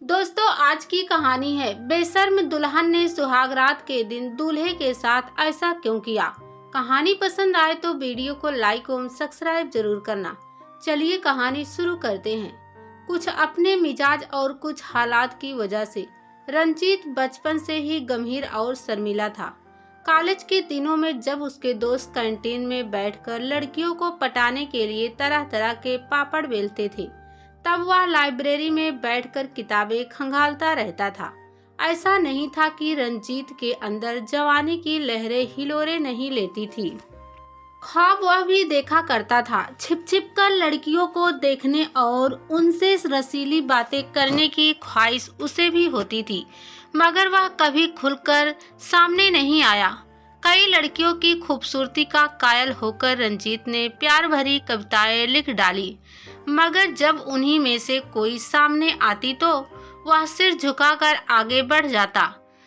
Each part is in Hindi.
दोस्तों, आज की कहानी है बेशर्म दुल्हन ने सुहागरात के दिन दूल्हे के साथ ऐसा क्यों किया। कहानी पसंद आए तो वीडियो को लाइक और सब्सक्राइब जरूर करना। चलिए कहानी शुरू करते हैं। कुछ अपने मिजाज और कुछ हालात की वजह से रंजीत बचपन से ही गंभीर और शर्मीला था। कॉलेज के दिनों में जब उसके दोस्त कैंटीन में बैठकर लड़कियों को पटाने के लिए तरह तरह के पापड़ बेलते थे, तब वह लाइब्रेरी में बैठकर किताबें खंगालता रहता था। ऐसा नहीं था कि रंजीत के अंदर जवानी की लहरें हिलोरे नहीं लेती थी। ख्वाब वह भी देखा करता था, छिप छिप कर लड़कियों को देखने और उनसे रसीली बातें करने की ख्वाहिश उसे भी होती थी, मगर वह कभी खुलकर सामने नहीं आया। कई लड़कियों की खूबसूरती का कायल होकर रंजीत ने प्यार भरी कविताएं लिख डाली, मगर जब उन्हीं में से कोई सामने आती तो वह सिर झुकाकर आगे बढ़ जाता।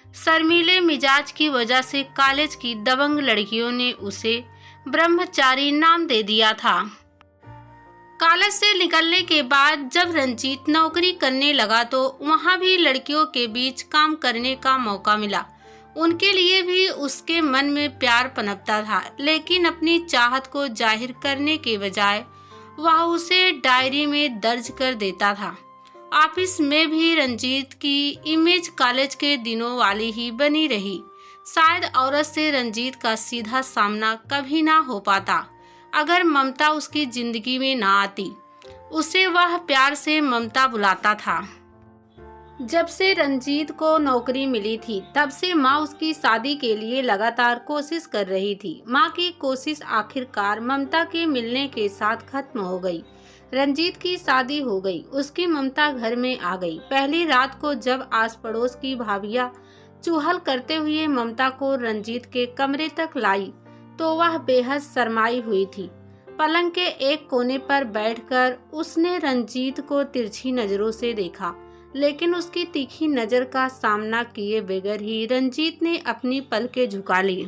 शर्मीले मिजाज की वजह से कॉलेज की दबंग लड़कियों ने उसे ब्रह्मचारी नाम दे दिया था। कॉलेज से निकलने के बाद जब रंजीत नौकरी करने लगा तो वहां भी लड़कियों के बीच काम करने का मौका मिला। उनके लिए भी उसके मन में प्यार पनपता था, लेकिन अपनी चाहत को जाहिर करने के बजाय वह उसे डायरी में दर्ज कर देता था। ऑफिस में भी रंजीत की इमेज कॉलेज के दिनों वाली ही बनी रही। शायद औरत से रंजीत का सीधा सामना कभी ना हो पाता अगर ममता उसकी जिंदगी में ना आती। उसे वह प्यार से ममता बुलाता था। जब से रंजीत को नौकरी मिली थी तब से माँ उसकी शादी के लिए लगातार कोशिश कर रही थी। माँ की कोशिश आखिरकार ममता के मिलने के साथ खत्म हो गई। रंजीत की शादी हो गई, उसकी ममता घर में आ गई। पहली रात को जब आस पड़ोस की भाभियाँ चूहल करते हुए ममता को रंजीत के कमरे तक लाई तो वह बेहद शर्माई हुई थी। पलंग के एक कोने पर बैठकर उसने रंजीत को तिरछी नजरों से देखा, लेकिन उसकी तीखी नजर का सामना किए बगैर ही रंजीत ने अपनी पलकें झुका ली।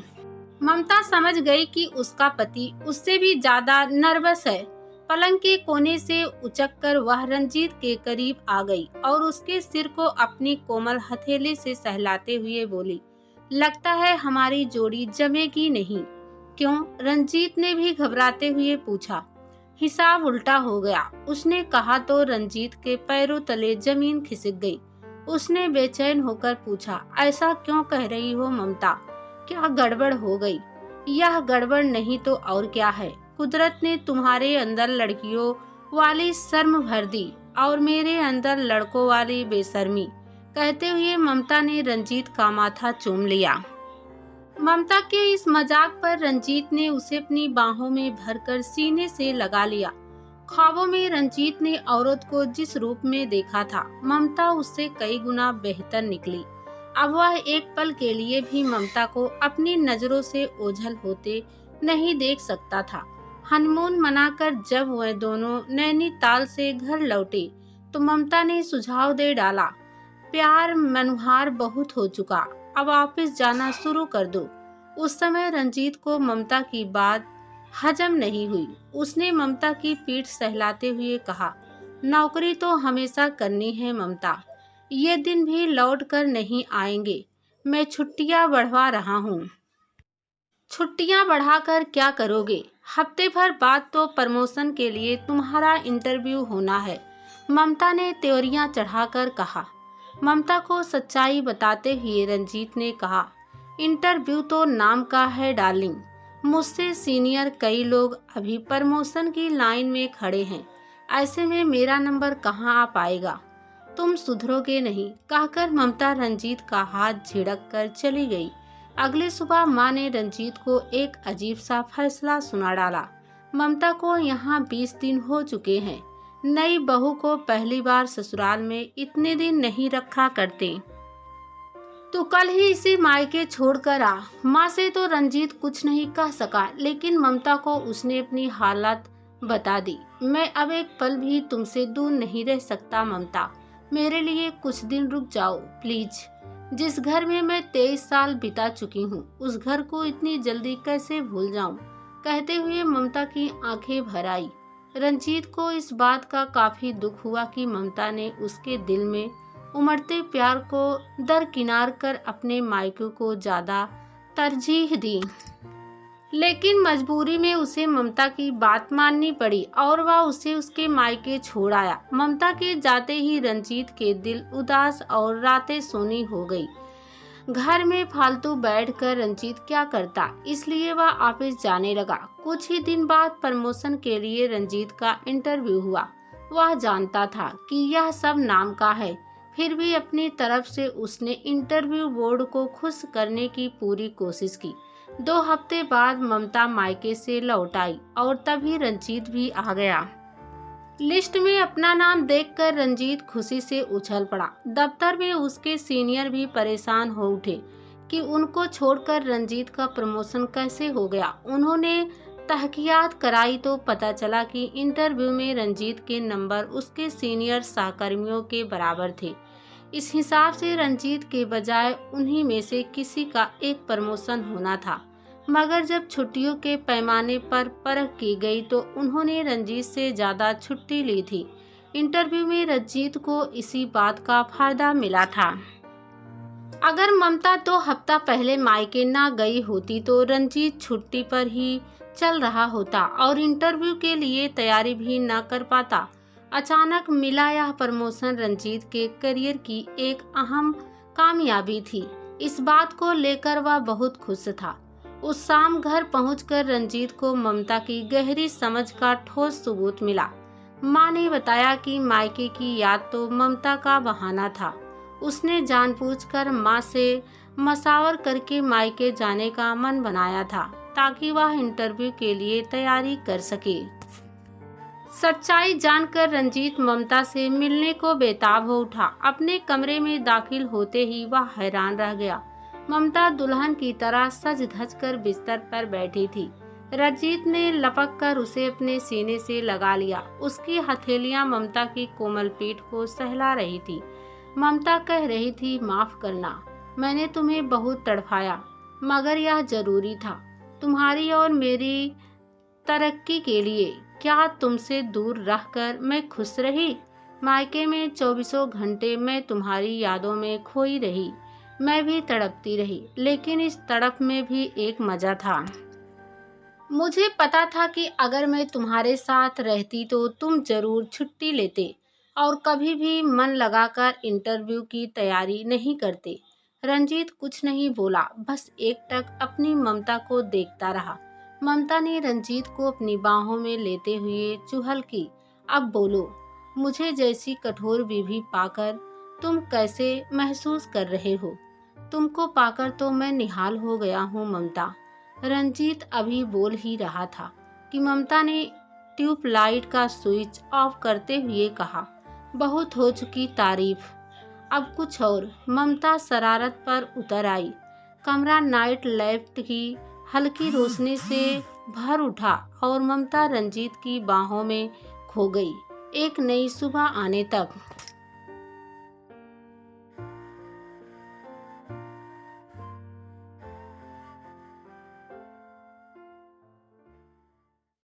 ममता समझ गई कि उसका पति उससे भी ज्यादा नर्वस है। पलंग के कोने से उचककर वह रंजीत के करीब आ गई और उसके सिर को अपनी कोमल हथेली से सहलाते हुए बोली, लगता है हमारी जोड़ी जमेगी नहीं। क्यों? रंजीत ने भी घबराते हुए पूछा। हिसाब उल्टा हो गया, उसने कहा तो रंजीत के पैरों तले जमीन खिसक गई। उसने बेचैन होकर पूछा, ऐसा क्यों कह रही हो ममता? क्या गड़बड़ हो गई? यह गड़बड़ नहीं तो और क्या है। कुदरत ने तुम्हारे अंदर लड़कियों वाली शर्म भर दी और मेरे अंदर लड़कों वाली बेशर्मी। कहते हुए ममता ने रंजीत का माथा चूम लिया। ममता के इस मजाक पर रंजीत ने उसे अपनी बाहों में भरकर सीने से लगा लिया। ख्वाबों में रंजीत ने औरत को जिस रूप में देखा था, ममता उससे कई गुना बेहतर निकली। अब वह एक पल के लिए भी ममता को अपनी नजरों से ओझल होते नहीं देख सकता था। हनीमून मनाकर जब वह दोनों नैनीताल से घर लौटे तो ममता ने सुझाव दे डाला, प्यार मनुहार बहुत हो चुका, अब ऑफिस जाना शुरू कर दो। उस समय रंजीत को ममता की बात हजम नहीं हुई। उसने ममता की पीठ सहलाते हुए कहा, नौकरी तो हमेशा करनी है ममता, ये दिन भी लौट कर नहीं आएंगे। मैं छुट्टियां बढ़वा रहा हूँ। छुट्टियां बढ़ाकर क्या करोगे? हफ्ते भर बाद तो प्रमोशन के लिए तुम्हारा इंटरव्यू होना है, ममता ने त्योरियां चढ़ाकर कहा। ममता को सच्चाई बताते हुए रंजीत ने कहा, इंटरव्यू तो नाम का है डार्लिंग, मुझसे सीनियर कई लोग अभी प्रमोशन की लाइन में खड़े हैं, ऐसे में मेरा नंबर कहाँ आ पाएगा, तुम सुधरोगे नहीं, कहकर ममता रंजीत का हाथ झिड़क कर चली गई। अगली सुबह माँ ने रंजीत को एक अजीब सा फैसला सुना डाला। ममता को यहाँ 20 दिन हो चुके हैं। नई बहू को पहली बार ससुराल में इतने दिन नहीं रखा करते। तो कल ही इसे मायके छोड़कर आ। माँ से तो रंजीत कुछ नहीं कह सका, लेकिन ममता को उसने अपनी हालत बता दी। मैं अब एक पल भी तुमसे दूर नहीं रह सकता ममता, मेरे लिए कुछ दिन रुक जाओ प्लीज। जिस घर में मैं 23 साल बिता चुकी हूँ, उस घर को इतनी जल्दी कैसे भूल जाऊं? कहते हुए ममता की आंखें भर आई। रंजीत को इस बात का काफी दुख हुआ कि ममता ने उसके दिल में उमड़ते प्यार को दरकिनार कर अपने मायके को ज़्यादा तरजीह दी। लेकिन मजबूरी में उसे ममता की बात माननी पड़ी और वह उसे उसके मायके छोड़ आया। ममता के जाते ही रंजीत के दिल उदास और रातें सोनी हो गई। घर में फालतू बैठकर रंजीत क्या करता, इसलिए वह ऑफिस जाने लगा। कुछ ही दिन बाद प्रमोशन के लिए रंजीत का इंटरव्यू हुआ। वह जानता था कि यह सब नाम का है, फिर भी अपनी तरफ से उसने इंटरव्यू बोर्ड को खुश करने की पूरी कोशिश की। 2 हफ्ते बाद ममता मायके से लौट आई और तभी रंजीत भी आ गया। लिस्ट में अपना नाम देखकर रंजीत खुशी से उछल पड़ा। दफ्तर में उसके सीनियर भी परेशान हो उठे कि उनको छोड़कर रंजीत का प्रमोशन कैसे हो गया। उन्होंने तहकीकात कराई तो पता चला कि इंटरव्यू में रंजीत के नंबर उसके सीनियर सहकर्मियों के बराबर थे। इस हिसाब से रंजीत के बजाय उन्हीं में से किसी का एक प्रमोशन होना था। मगर जब छुट्टियों के पैमाने पर परख की गई तो उन्होंने रंजीत से ज़्यादा छुट्टी ली थी। इंटरव्यू में रंजीत को इसी बात का फायदा मिला था। अगर ममता 2 हफ्ता पहले मायके ना गई होती तो रंजीत छुट्टी पर ही चल रहा होता और इंटरव्यू के लिए तैयारी भी न कर पाता। अचानक मिला यह प्रमोशन रंजीत के करियर की एक अहम कामयाबी थी। इस बात को लेकर वह बहुत खुश था। उस शाम घर पहुंचकर रंजीत को ममता की गहरी समझ का ठोस सबूत मिला। माँ ने बताया कि मायके की याद तो ममता का बहाना था। उसने जानबूझकर माँ से मशवरा करके मायके जाने का मन बनाया था ताकि वह इंटरव्यू के लिए तैयारी कर सके। सच्चाई जानकर रंजीत ममता से मिलने को बेताब हो उठा। अपने कमरे में दाखिल होते ही वह हैरान रह गया। ममता दुल्हन की तरह सज धज कर बिस्तर पर बैठी थी। रंजीत ने लपक कर उसे अपने सीने से लगा लिया। उसकी हथेलियां ममता की कोमल पीठ को सहला रही थी। ममता कह रही थी, माफ करना, मैंने तुम्हें बहुत तड़पाया, मगर यह जरूरी था तुम्हारी और मेरी तरक्की के लिए। क्या तुमसे दूर रहकर मैं खुश रही? मायके में 24 घंटे मैं तुम्हारी यादों में खोई रही। मैं भी तड़पती रही, लेकिन इस तड़प में भी एक मजा था। मुझे पता था कि अगर मैं तुम्हारे साथ रहती तो तुम जरूर छुट्टी लेते और कभी भी मन लगाकर इंटरव्यू की तैयारी नहीं करते। रंजीत कुछ नहीं बोला, बस एकटक अपनी ममता को देखता रहा। ममता ने रंजीत को अपनी बाहों में लेते हुए चुहल की, अब बोलो, मुझे जैसी कठोर बीवी पाकर तुम कैसे महसूस कर रहे हो? तुमको पाकर तो मैं निहाल हो गया हूँ ममता। रंजीत अभी बोल ही रहा था कि ममता ने ट्यूबलाइट का स्विच ऑफ करते हुए कहा, बहुत हो चुकी तारीफ, अब कुछ और। ममता शरारत पर उतर आई। कमरा नाइट लैंप की हल्की रोशनी से भर उठा और ममता रंजीत की बाहों में खो गई, एक नई सुबह आने तक।